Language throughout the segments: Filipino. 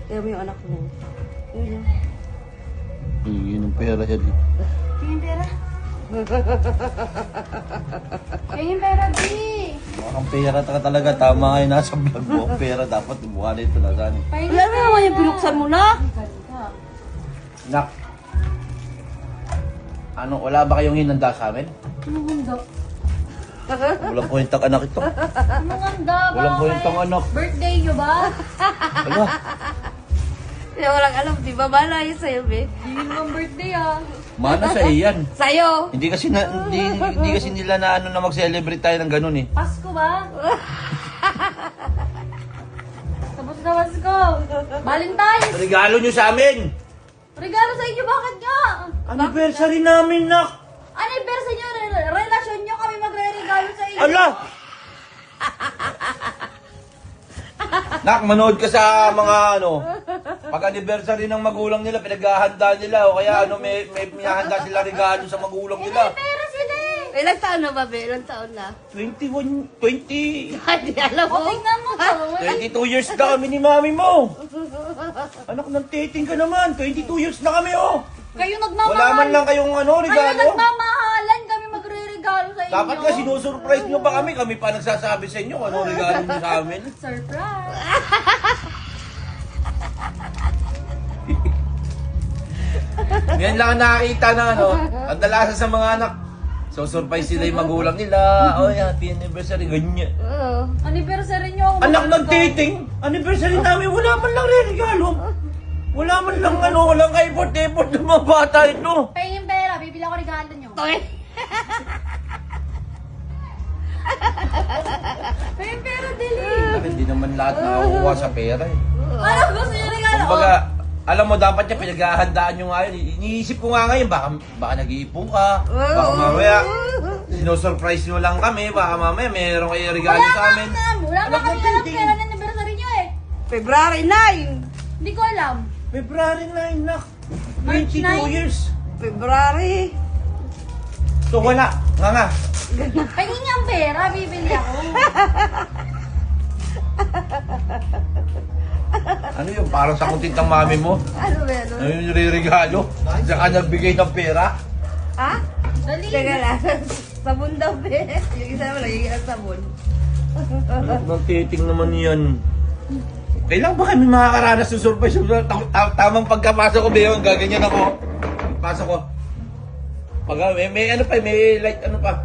Kaya mo yung anak mo. Yun. Yun ang pera siya di. Tingin pera. Tingin pera, di. Ang pera talaga, tama nga yung nasa vlog mo. Ang pera dapat, mukha na ito na saan. Wala mo naman yung pinuksan mo na. Nak, ano, wala ba kayong hinanda sa amin? Anong handa? Walang kwentang anak ito. Anong handa? Walang kwentang anak. Birthday nyo ba? Ala, Kaya walang alam, di ba? Bala yun sa'yo, be. Hindi naman birthday ah. mana sa iyan. Sa'yo. Hindi kasi hindi kasi nila na ano na mag-celebrate tayo ng ganun eh. Pasko ba? Tapos na Pasko. Valentine's. Regalo nyo sa amin! Regalo sa inyo, bakit nga? Anniversary namin, nak! Anniversary nyo, relasyon nyo, kami magre-regalo sa inyo. Ala! Nak, manood ka sa mga ano, pag anniversary ng magulang nila, pinaghahanda nila o kaya ano, may pinahanda sila regalo sa magulang nila. Pera sila eh. Ilang taon na ba, be? Ilang taon na? 20, Hindi alam O, mo. tingnan mo to. 22 years na kami ni mami mo. Anak ng titing ka naman, 22 years na kami oh. Kayo Wala nagmamahal. man lang kayong ano, Kayo regalo. nagmamahalan, kami magre-regalo sa inyo. Dapat nga sinusurprise nyo pa kami pa nagsasabi sa inyo kung ano regalo nyo sa amin. Surprise. Ngayon lang ang nakakita na ano, ang dalasan sa mga anak. So surprise sila yung magulang nila. Oh, happy anniversary, ganyan. Oo. Anniversary nyo ako. Anak ng titing, anniversary namin, wala man lang regalo. Wala man lang ano, walang ka-effort ng mga bata ito. Pahingin pera, bibili ako regalo nyo. Okay. Pahingin pera, dili. Hindi naman lahat nakakuha sa pera eh. Ano gusto nyo regalo? Kumbaga, alam mo, dapat niya pinaghahandaan nyo nga yun. Iniisip ko nga ngayon, baka nag-iipon ka. Baka mamaya, sinusurprise nyo lang kami. Baka mamaya, mayroong kayo regalo sa amin. Wala Anak nga kami ng alam titing. kailan anniversary nyo eh. February 9. Hindi ko alam. February 9, nak. March 22 9? years. February. So wala, nga. Pahingin ang pera, bibili ako. Ano yung parang sakutin ng mami mo? Ano ba yan? Ano yung nire-regalo? Diyan ka nagbigay ng pera? Ha? Dali. Teka lang. Sabon daw, be. Yung isa mo, lagyan ng sabon. Anak ng titing naman yan. Kailan ba kami makakaranas ng surprise? Tamang pagkapasok ko, Beo, gaganyan ako. Pasok ko. Pag may ano pa, may light ano pa.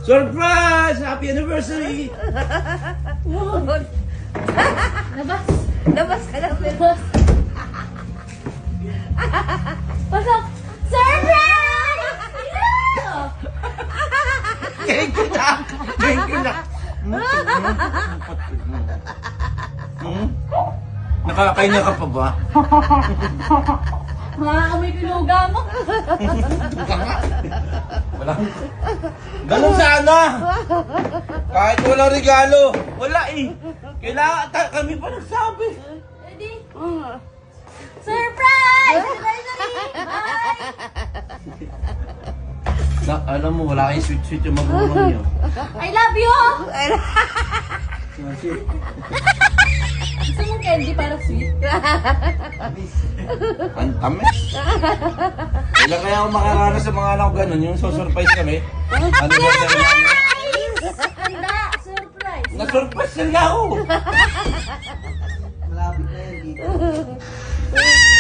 Surprise! Happy anniversary! Labas. Labas ka lang, be. Labas. Pasok. Surprise! Yeah! Thank you na! Thank you na! Nakakain ka pa ba? Makakamoy pinuga mo. Wala. Ganun sana! Kahit walang regalo, wala eh. Kailangan kami pa nagsabi. Ready? Surprise! Anniversary! Bye! Na, alam mo, wala kayong sweet-sweet yung magulang niyo. I love you! Gusto mong candy para sweet? Ang tamis. Kailan kaya ako makaranas sa mga anak ko ganun, yung so-surprise kami. Anniversary namin. Handa! Surprise! Na-surprise sila ako.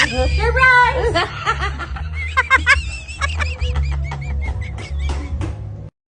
Surprise!